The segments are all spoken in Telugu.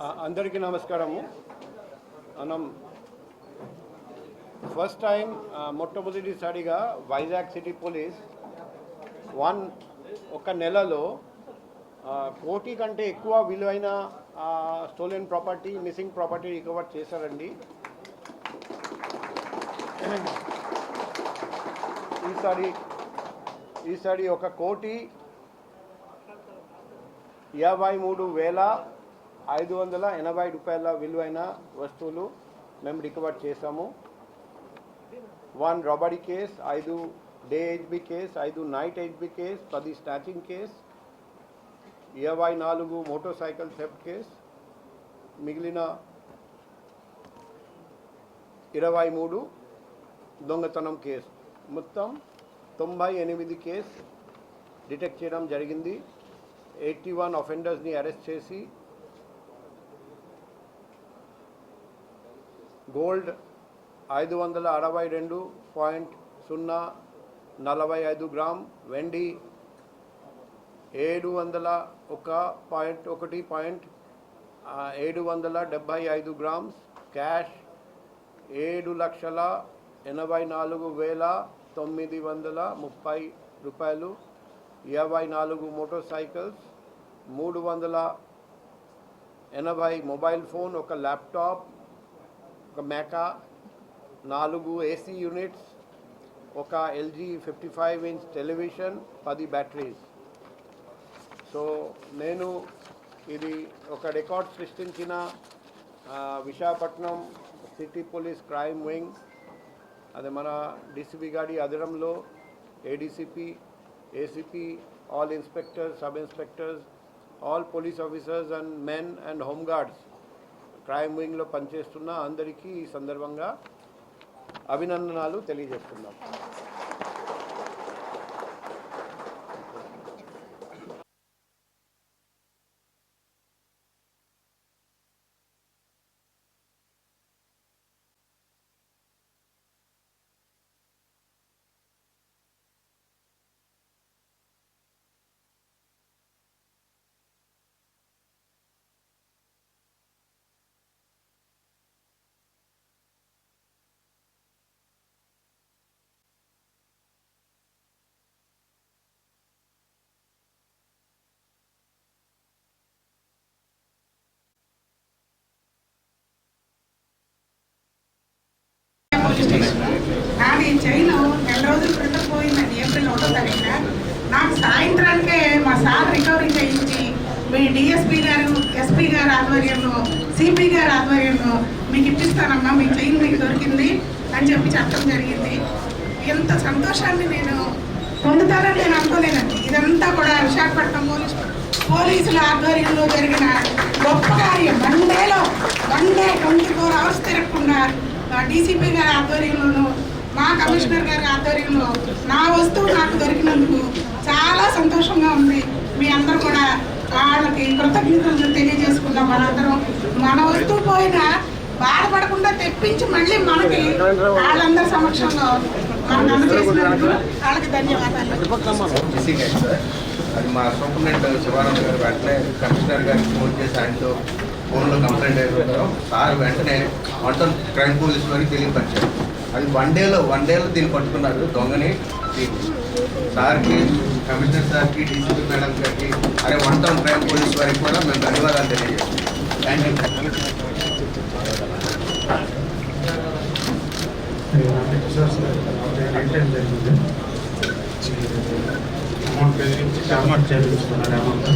అందరికీ నమస్కారము. మనం ఫస్ట్ టైం మొట్టమొదటిసారిగా వైజాగ్ సిటీ పోలీస్ ఒక నెలలో కోటి కంటే ఎక్కువ విలువైన stolen property, missing property recover చేశారండి. ఈసారి 1,53,580 రూపాయల విలువైన వస్తువులు మేము రికవర్ చేసాము. 1 robbery case, 5 day HB case, 5 night HB case, 10 snatching case, 24 motor cycle theft case, మిగిలిన 23 దొంగతనం కేసు, మొత్తం 98 కేసు డిటెక్ట్ చేయడం జరిగింది. 81 అఫెండర్స్ని అరెస్ట్ చేసి గోల్డ్ 562.045 గ్రామ్, వెండి 701.775 గ్రామ్స్, క్యాష్ 7,84,930 రూపాయలు, 54 మోటార్ సైకిల్స్, 380 మొబైల్ ఫోన్, ఒక ల్యాప్టాప్, ఒక మేకా, 4 ఏసీ యూనిట్స్, ఒక LG 55 inch television, 10 batteries. So నేను ఇది ఒక రికార్డ్ సృష్టించిన Visakhapatnam city police crime wing, అది మన డీసీపీ గారి ఆధ్వర్యంలో ADCP, ACP, all inspectors, sub inspectors, all police officers and men and home guards crime వింగ్లో పనిచేస్తున్న అందరికీ ఈ సందర్భంగా అభినందనలు తెలియజేస్తున్నాం. నాది చైన్ 2 రోజుల క్రితం పోయిందండి, ఏప్రిల్ 1వ తారీఖున. నాకు సాయంత్రానికే మా సార్ రికవరీ చేయించి మీ డిఎస్పీ గారు, ఎస్పీ గారు ఆధ్వర్యంలో, సిపి గారు ఆధ్వర్యంలో మీకు ఇప్పిస్తానమ్మా, మీ చైన్ మీకు దొరికింది అని చెప్పి చెప్పడం జరిగింది. ఎంత సంతోషాన్ని నేను పొందుతానని నేను అనుకోలేదండి. ఇదంతా కూడా విశాఖపట్నం పోలీసుల ఆధ్వర్యంలో జరిగిన గొప్ప కార్యం. వన్ డే 24 అవర్స్ తిరగకుండా డీసీపీ గారి ఆధ్వర్యంలోనూ, మా కమిషనర్ గారి ఆధ్వర్యంలో నా వస్తువు నాకు దొరికినందుకు చాలా సంతోషంగా ఉంది. మీ అందరూ కూడా వాళ్ళకి కృతజ్ఞతలు తెలియజేసుకుందాం. మనందరం మన వస్తువు పోయినా బాధపడకుండా తెప్పించి మళ్ళీ మనకి వాళ్ళందరి సమక్షంలో మనకు అందజేసినందుకు వాళ్ళకి ధన్యవాదాలు. అది మా సూపరింటెండెంట్ శివానంద్ గారు వెంటనే కమిషనర్ గారికి ఫోన్ చేసి ఆయనతో ఫోన్లో కంప్లైంట్ అయిపోతారు. సార్ వెంటనే మొత్తం క్రైమ్ పోలీస్ వారికి తెలియపరిచారు. అది వన్ డేలో దీన్ని పట్టుకున్నారు దొంగని. సార్కి, కమిషనర్ సార్కి, డీసీపీ మేడం గారికి, అరే 1 టౌన్ క్రైమ్ పోలీస్ వారికి కూడా మేము ధన్యవాదాలు తెలియజేస్తాం. Thank you. అమౌంట్ చేయించుకున్నారు. అమౌంట్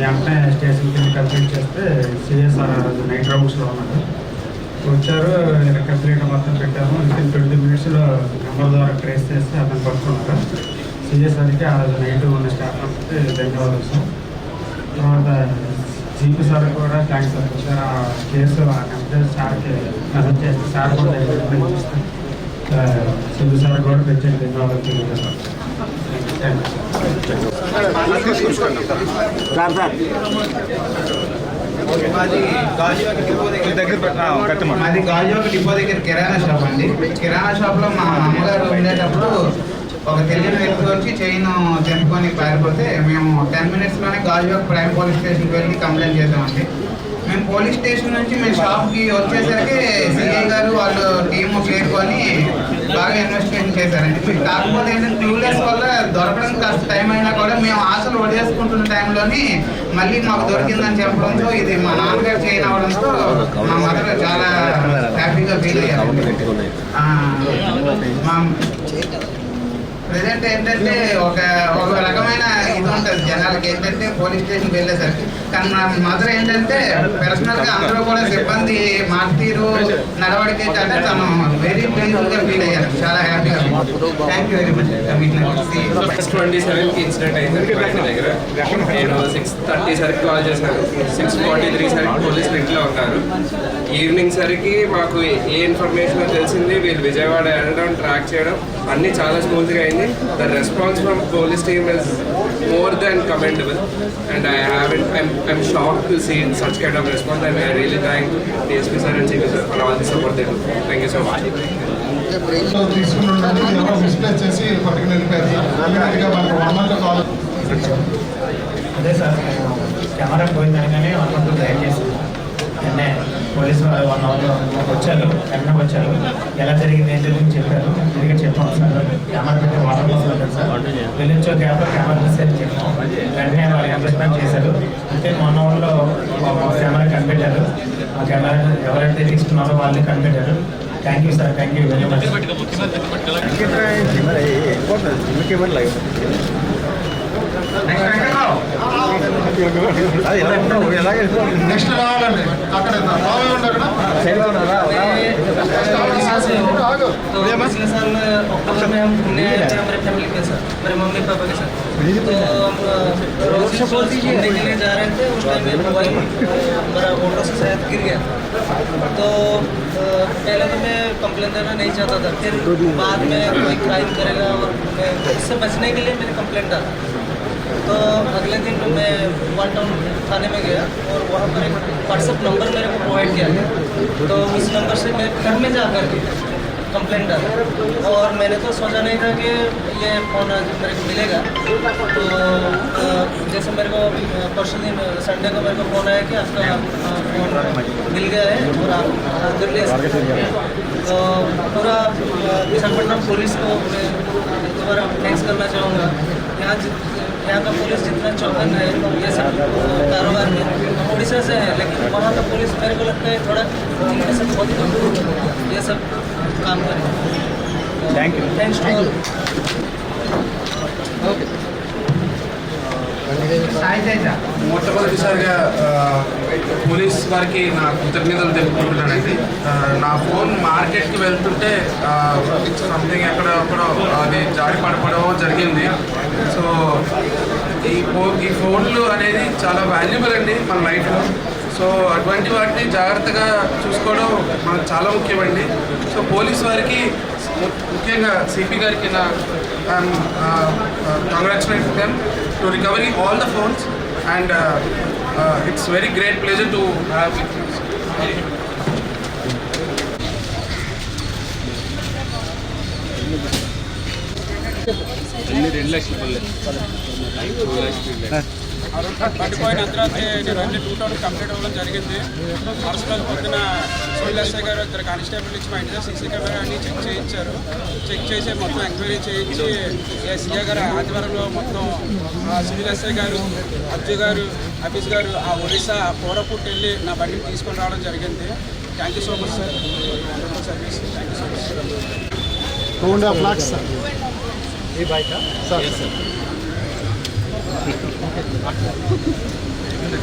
వెంటనే స్టేషన్ కింద కంప్లీట్ చేస్తే సిఎస్ఆర్ నైట్ రౌండ్స్లో ఉన్నారు, వచ్చారు. కంప్లీట్ మొత్తం పెట్టాము. వితిన్ 20 మినిట్స్లో నెంబర్ ద్వారా ట్రేస్ చేస్తే అతను పట్టుకున్నారు. సిఎస్ఆర్కి ఆ రోజు నైట్ ఉన్న స్టాఫ్ అంతా ధన్యవాదాలు సార్. తర్వాత జీపీ సార్ కూడా థ్యాంక్స్ సార్. సార్ ఆ కేసు ఆ కంప్లైంట్ సార్కి మెసేజ్ చేస్తే సార్ కూడా సిబి సార్ కూడా ప్రత్యేక ధన్యవాదాలు తెలియజేస్తాం. మాది గాజువాక డిపో దగ్గర కిరాణా షాప్ అండి. కిరాణా షాప్లో మా అమ్మగారు ఉండేటప్పుడు ఒక తెలియని వ్యక్తి వచ్చి చైన్ తెంపుకొని పారిపోతే మేము 10 మినిట్స్లోనే గాజువాక ప్రైమ్ పోలీస్ స్టేషన్కి వెళ్ళి కంప్లైంట్ చేసామండి. మేము పోలీస్ స్టేషన్ నుంచి మేము షాప్కి వచ్చేసరికి సిఐ గారు వాళ్ళు టీము చేరుకొని బాగా ఇన్వెస్టిగేషన్ చేశారండి. కాకపోతే ఏంటంటే క్లూలెస్ వల్ల దొరకడం కాస్త టైం అయినా కూడా మేము ఆశలు వదిలేసుకుంటున్న టైంలోని మళ్ళీ మాకు దొరికిందని చెప్పడంతో ఇది మా నాన్నగారు చేయని అవడంతో మా మదర్ చాలా హ్యాపీగా ఫీల్ అయ్యారు. మా ప్రజెంట్ ఏంటంటే ఒక రకమైన ఇది ఉంటుంది జనాలకి ఏంటంటే పోలీస్ స్టేషన్కి వెళ్ళేసరికి. కానీ నా మదర్ ఏంటంటే పర్సనల్గా అందరూ కూడా సిబ్బంది మార్తీరు నడవడిక అంటే తను వెరీ ప్లీజ్గా ఫీల్ అయ్యారు, చాలా హ్యాపీగా. Thank you very much. 27కి ఇన్సిడెంట్ అయింది దగ్గర. నేను 6:30 సరికి కాల్ చేశాను. 6:43 సరికి పోలీసులు ఇంట్లో ఉన్నారు. ఈవినింగ్ సరికి మాకు ఏ ఇన్ఫర్మేషన్ తెలిసింది, వీళ్ళు విజయవాడ వెళ్ళడం ట్రాక్ చేయడం అన్నీ చాలా స్మూత్గా అయింది. The response from police team is more than commendable, and I'm shocked to see such kind of response, and I really thank DSP sir and CP sir for all the support they do. Thank you so much. తీసుకున్నాను ఎవరో మిస్ప్లేస్ చేసి పట్టుకుని వెళ్ళిపోయారు. ఇమీడియట్గా మనకు 1 month కాల్. అదే సార్, కెమెరా పోయిందనగానే 1 month ట్రై చేశాను. వెంటనే పోలీసు 1 hourలో వచ్చారు, వెంటనే వచ్చారు. ఎలా జరిగింది ఏం జరిగింది చెప్పారు. తిరిగి చెప్పాం సార్, కెమెరా పెట్టి వాటర్ బాక్స్ పెట్టారు సార్. వెళ్ళొచ్చో గ్యాప్లో కెమెరా తీసేది చెప్పాం. వెంటనే వాళ్ళు ఎంప్లాయ్మెంట్ చేశారు. అంటే 1 hourలో కెమెరా కనిపెట్టారు. ఆ కెమెరా ఎవరైతే తీసుకున్నారో వాళ్ళే కనిపెట్టారు. Thank you sir, thank you very much. Next రావాలండి. అక్కడ రావే ఉండరు तो पिछले साल अक्टूबर में हम घूमने आए थे हमारे फैमिली के साथ, मेरे मम्मी पापा के साथ। तो रोज घूमने के लिए जा रहे थे, उस टाइम में मोबाइल हमारा ऑटो से शायद गिर गया। तो पहले तो मैं कंप्लेन देना नहीं चाहता था, फिर बाद में कोई क्राइम करेगा और मैं इससे बचने के लिए मैंने कंप्लेन डाला। तो अगले दिन मैं 1 टाउन थाने में गया और वहाँ पर एक व्हाट्सएप नंबर मेरे को प्रोवाइड किया गया। तो उस नंबर से मैं घर में जा कर के कंप्लेंट डाला, और मैंने तो सोचा नहीं था कि ये फ़ोन आज मेरे को मिलेगा। तो जैसे मेरे को परसों दिन संडे को मेरे को फ़ोन आया कि आपका फ़ोन मिल गया है और आप कर ले सकते हैं। तो पूरा विशाखापट्टनम पुलिस को मैं दोबारा थैंक्स करना चाहूँगा। यहाँ का पुलिस जितना चौकन है ये सब कारोबार में, उड़ीसा से है लेकिन वहाँ का पुलिस मेरे को लगता है थोड़ा इनमें से बहुत कम ये सब काम करें। Thank you, thanks to all. Okay మొట్టమొదటిసారిగా పోలీస్ వారికి నా కృతజ్ఞతలు తెలుపుకుంటున్నానండి. నా ఫోన్ మార్కెట్కి వెళ్తుంటే సంథింగ్ ఎక్కడో అది జారి పడిపోవడం జరిగింది. సో ఈ ఫోన్లు అనేది చాలా వాల్యుబుల్ అండి మన లైఫ్లో. సో అటువంటి వాటిని జాగ్రత్తగా చూసుకోవడం మనకు చాలా ముఖ్యమండి. సో పోలీస్ వారికి ముఖ్యంగా సిపి గారికి నా congratulate them to recovery all the phones, and it's very great pleasure to have with you. పడిపోయిన తర్వాత నేను అన్ని 2 టౌన్ కంప్లీట్ అవ్వడం జరిగింది. మరుసటి పొద్దున సివిల్ ఎస్ఐ గారు 2 కానిస్టేబుల్ ఇచ్చి మా ఇంటి సీసీ కెమెరా అన్ని చెక్ చేయించారు. చెక్ చేసి మొత్తం ఎంక్వైరీ చేయించి సీఏ గారు ఆదివారంలో మొత్తం సివిల్ ఎస్ఐ గారు, అర్జు గారు, హఫీజ్ గారు ఆ ఒడిశా కోరపుట్ వెళ్ళి నా బండిని తీసుకొని రావడం జరిగింది. Thank you so much sir, wonderful service. Thank you so much sir. 2.5 lakhs sir ఈ బైక్ సార్.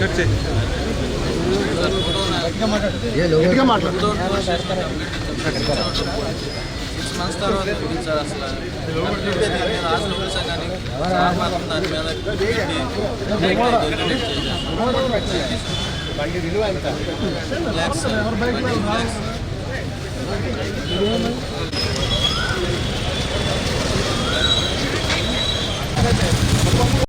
గట్టిగా మాట్లాడు. 6 months తర్వాత సార్ అసలు రాష్ట్ర సంఘాన్ని దాని మీద